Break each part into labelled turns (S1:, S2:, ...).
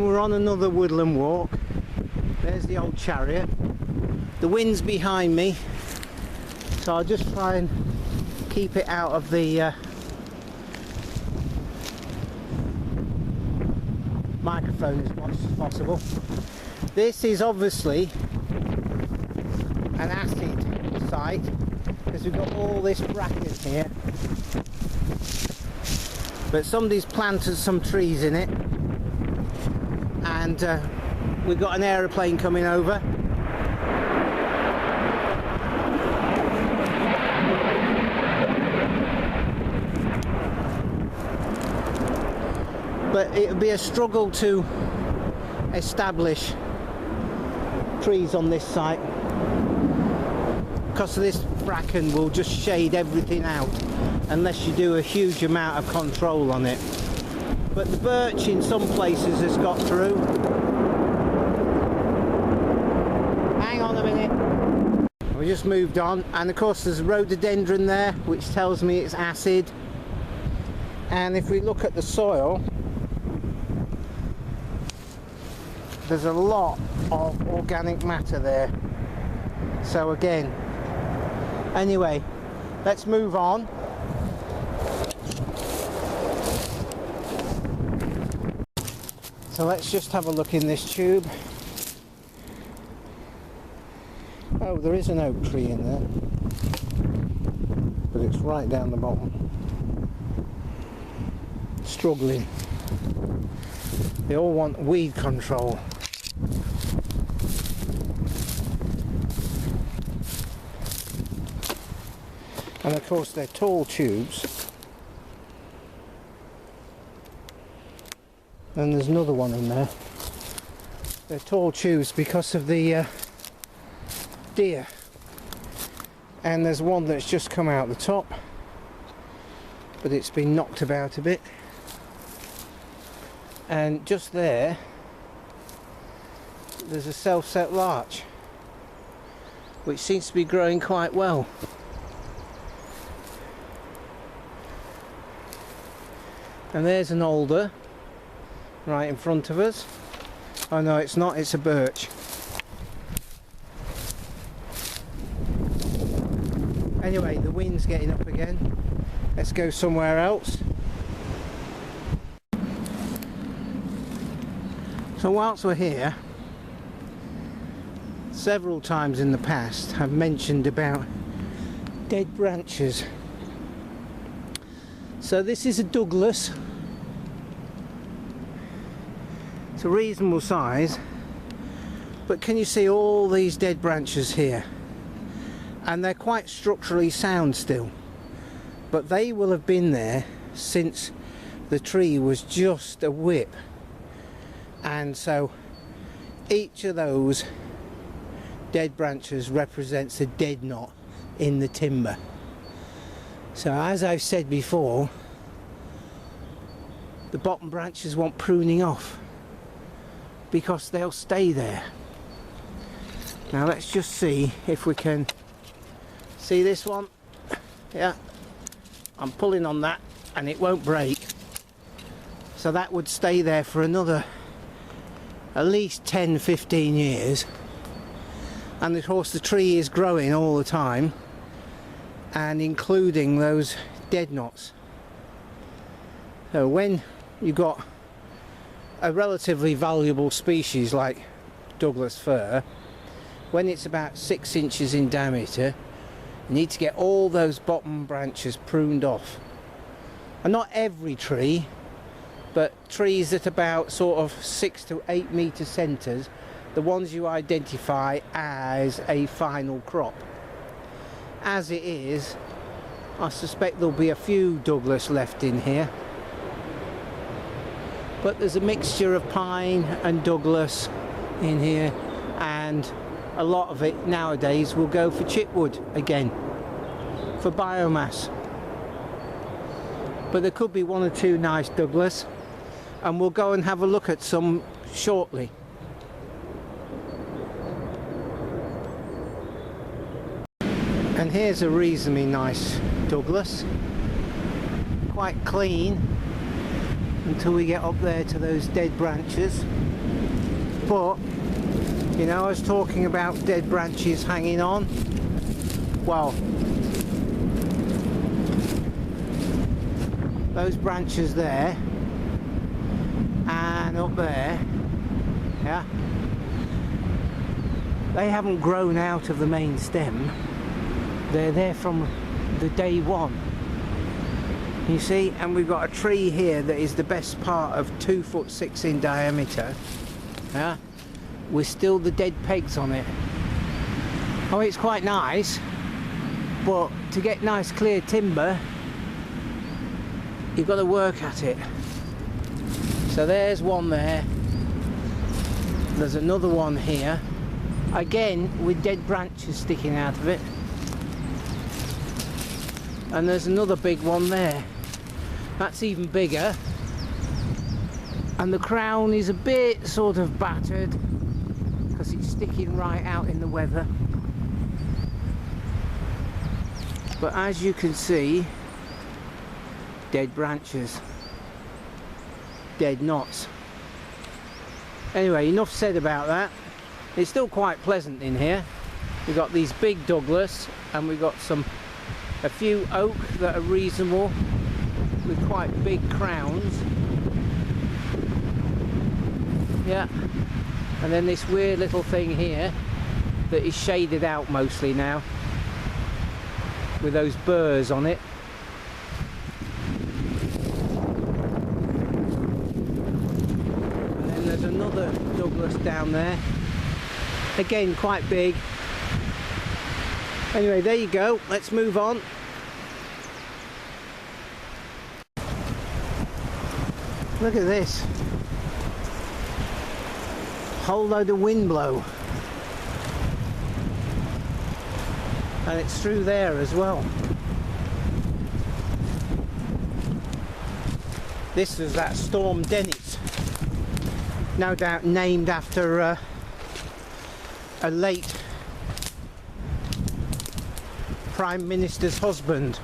S1: And we're on another woodland walk. There's the old chariot. The wind's behind me, so I'll just try and keep it out of the microphone as much as possible. This is obviously an acid site because we've got all this bracken here, but somebody's planted some trees in it, and we've got an aeroplane coming over. But it would be a struggle to establish trees on this site because this bracken will just shade everything out unless you do a huge amount of control on it. But the birch in some places has got through. Hang on a minute. We just moved on, and of course there's a rhododendron there which tells me it's acid. And if we look at the soil, there's a lot of organic matter there. So again, anyway, let's move on. So let's just have a look in this tube. Oh, there is an oak tree in there, but it's right down the bottom. Struggling. They all want weed control. And of course they're tall tubes. And there's another one in there. They're tall tubes because of the deer. And there's one that's just come out the top, but it's been knocked about a bit. And just there, there's a self-set larch, which seems to be growing quite well. And there's an alder right in front of us. Oh no, it's not, it's a birch. Anyway, the wind's getting up again. Let's go somewhere else. So whilst we're here, several times in the past I've mentioned about dead branches. So this is a Douglas. It's a reasonable size, but can you see all these dead branches here? And they're quite structurally sound still, but they will have been there since the tree was just a whip. And so each of those dead branches represents a dead knot in the timber. So as I've said before, the bottom branches want pruning off because they'll stay there. Now let's just see if we can see this one. Yeah, I'm pulling on that and it won't break. So that would stay there for another at least 10-15 years. And of course the tree is growing all the time, and including those dead knots. So when you've got a relatively valuable species like Douglas fir, when it's about 6 inches in diameter, you need to get all those bottom branches pruned off. And not every tree, but trees at about sort of 6 to 8 metre centres, the ones you identify as a final crop. As it is, I suspect there'll be a few Douglas left in here, but there's a mixture of pine and Douglas in here, and a lot of it nowadays will go for chipwood again, for biomass. But there could be 1 or 2 nice Douglas, and we'll go and have a look at some shortly. And here's a reasonably nice Douglas, quite clean, until we get up there to those dead branches. But you know, I was talking about dead branches hanging on. Well, those branches there and up there, yeah, they haven't grown out of the main stem. They're there from the day one, you see. And we've got a tree here that is the best part of 2'6" in diameter, yeah, with still the dead pegs on it. Oh, it's quite nice, but to get nice clear timber, you've got to work at it. So there's one there, there's another one here, again with dead branches sticking out of it, and there's another big one there, that's even bigger, and the crown is a bit sort of battered because it's sticking right out in the weather. But as you can see, dead branches, dead knots. Anyway, enough said about that. It's still quite pleasant in here. We've got these big Douglas, and we've got a few oak that are reasonable with quite big crowns. Yeah, and then this weird little thing here that is shaded out mostly now with those burrs on it. And then there's another Douglas down there, again quite big. Anyway, there you go, let's move on. Look at this, whole load of wind blow, and it's through there as well. This is that storm Dennis, no doubt named after a late Prime Minister's husband.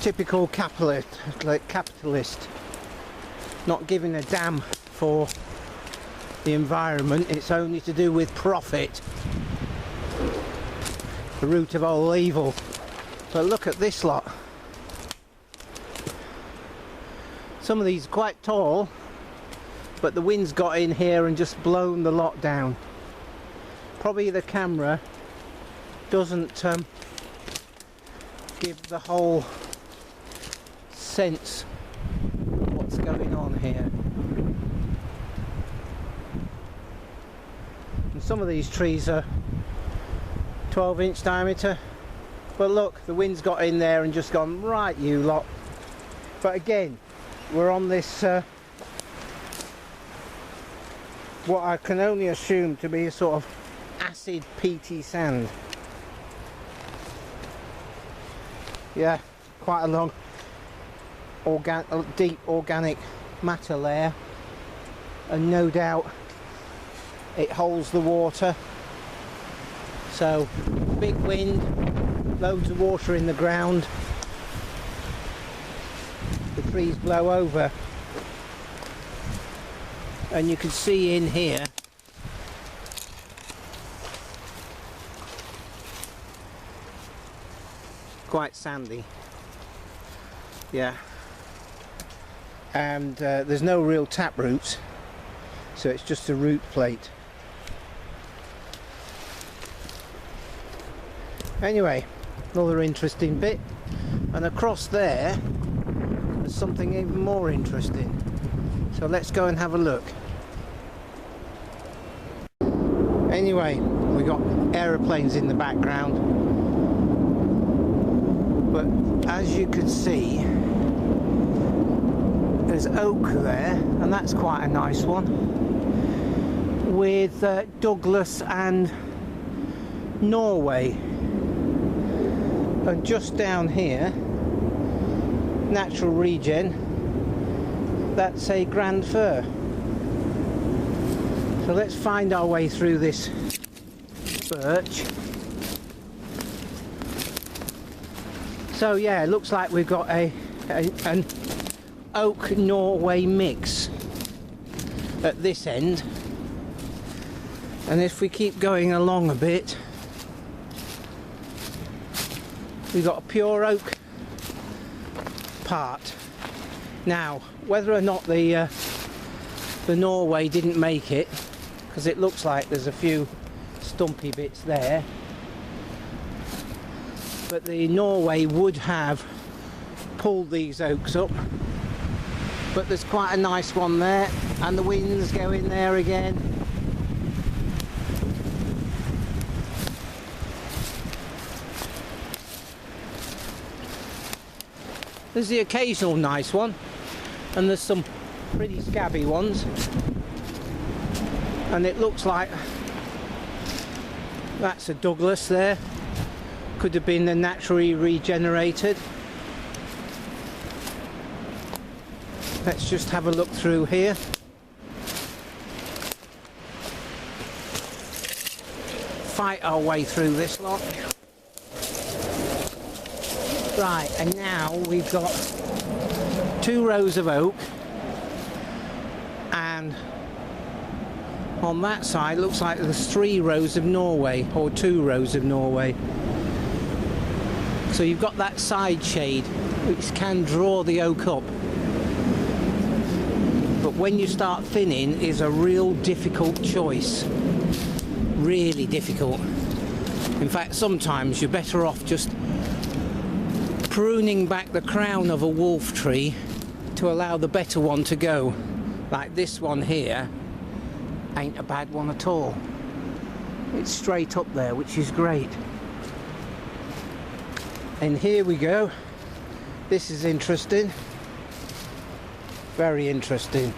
S1: Typical capitalist, not giving a damn for the environment, it's only to do with profit. The root of all evil. But look at this lot. Some of these are quite tall, but the wind's got in here and just blown the lot down. Probably the camera doesn't give the whole sense of what's going on here. And some of these trees are 12-inch diameter, but look, the wind's got in there and just gone, right you lot. But again, we're on this what I can only assume to be a sort of acid peaty sand. Yeah, quite a long deep organic matter layer, and no doubt it holds the water. So big wind, loads of water in the ground, the trees blow over, and you can see in here quite sandy. Yeah, and there's no real tap roots, so it's just a root plate. Anyway, another interesting bit, and across there there's something even more interesting, so let's go and have a look. Anyway, we got aeroplanes in the background, but as you can see, there's oak there, and that's quite a nice one, with Douglas and Norway. And just down here, natural regen, that's a grand fir. So let's find our way through this birch. So yeah, it looks like we've got an oak Norway mix at this end, and if we keep going along a bit, we've got a pure oak part. Now, whether or not the Norway didn't make it, because it looks like there's a few stumpy bits there, but the Norway would have pulled these oaks up. But there's quite a nice one there, and the wind's going there again. There's the occasional nice one, and there's some pretty scabby ones, and it looks like that's a Douglas there. Could have been naturally regenerated. Let's just have a look through here. Fight our way through this lot. Right, and now we've got 2 rows of oak, and on that side looks like there's 3 rows of Norway, or 2 rows of Norway. So you've got that side shade which can draw the oak up. But when you start thinning is a real difficult choice. Really difficult. In fact, sometimes you're better off just pruning back the crown of a wolf tree to allow the better one to go. Like this one here ain't a bad one at all. It's straight up there, which is great. And here we go. This is interesting. Very interesting.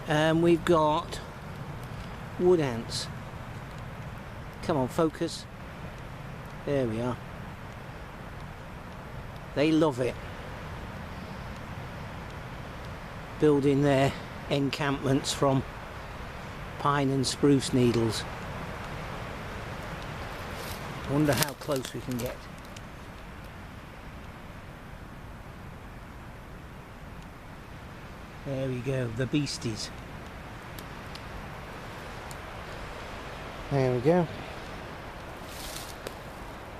S1: And we've got wood ants. Come on, focus. There we are. They love it. Building their encampments from pine and spruce needles. I wonder how close we can get. There we go, the beasties. There we go.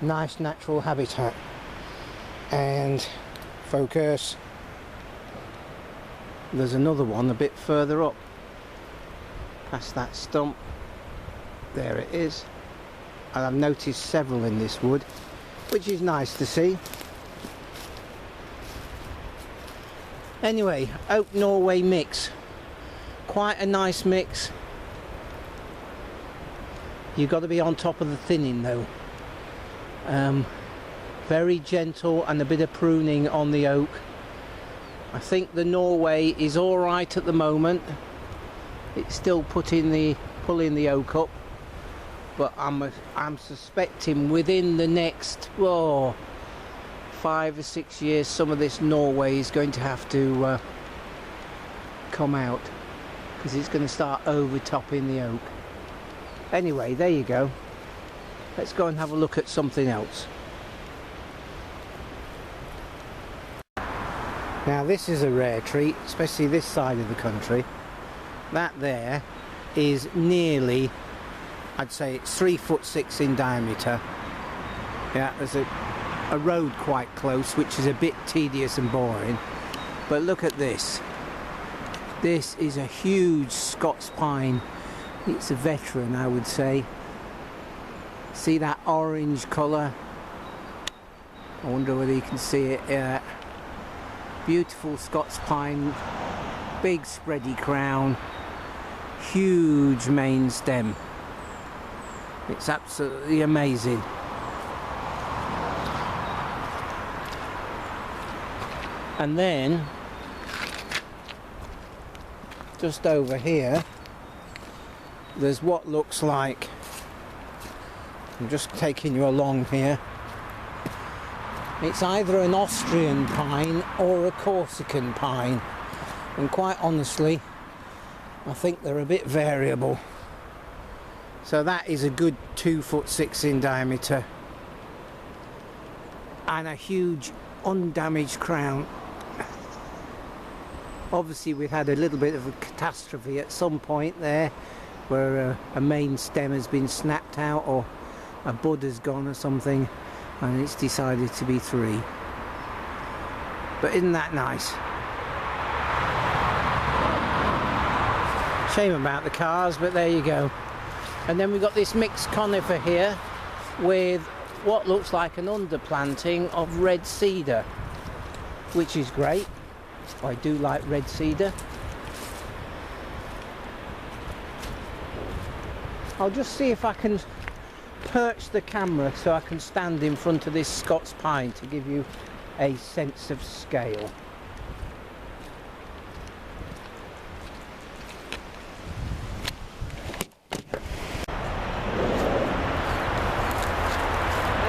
S1: Nice natural habitat. And focus. There's another one a bit further up. Past that stump. There it is. And I've noticed several in this wood, which is nice to see. Anyway, oak Norway mix. Quite a nice mix. You've got to be on top of the thinning though. Very gentle and a bit of pruning on the oak. I think the Norway is alright at the moment. It's still pulling the oak up. But I'm suspecting within the next 5 or 6 years some of this Norway is going to have to come out, because it's going to start overtopping the oak. Anyway, there you go. Let's go and have a look at something else. Now this is a rare treat, especially this side of the country. That there is nearly, I'd say it's 3'6" in diameter. Yeah, there's a road quite close, which is a bit tedious and boring. But look at this. This is a huge Scots pine. It's a veteran, I would say. See that orange colour? I wonder whether you can see it. Yeah. Beautiful Scots pine, big spready crown, huge main stem. It's absolutely amazing. And then just over here there's what looks like, I'm just taking you along here, it's either an Austrian pine or a Corsican pine, and quite honestly I think they're a bit variable. So that is a good 2'6" in diameter. and a huge undamaged crown. Obviously we've had a little bit of a catastrophe at some point there, where a main stem has been snapped out or a bud has gone or something, and it's decided to be 3. But isn't that nice? Shame about the cars, but there you go. And then we've got this mixed conifer here with what looks like an underplanting of red cedar, which is great. I do like red cedar. I'll just see if I can perch the camera so I can stand in front of this Scots pine to give you a sense of scale.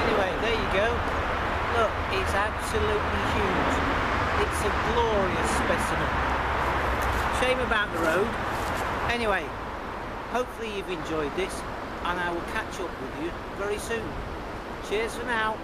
S1: Anyway, there you go. Look, it's absolutely huge. It's a glorious specimen. Shame about the road. Anyway, hopefully you've enjoyed this, and I will catch up with you very soon. Cheers for now.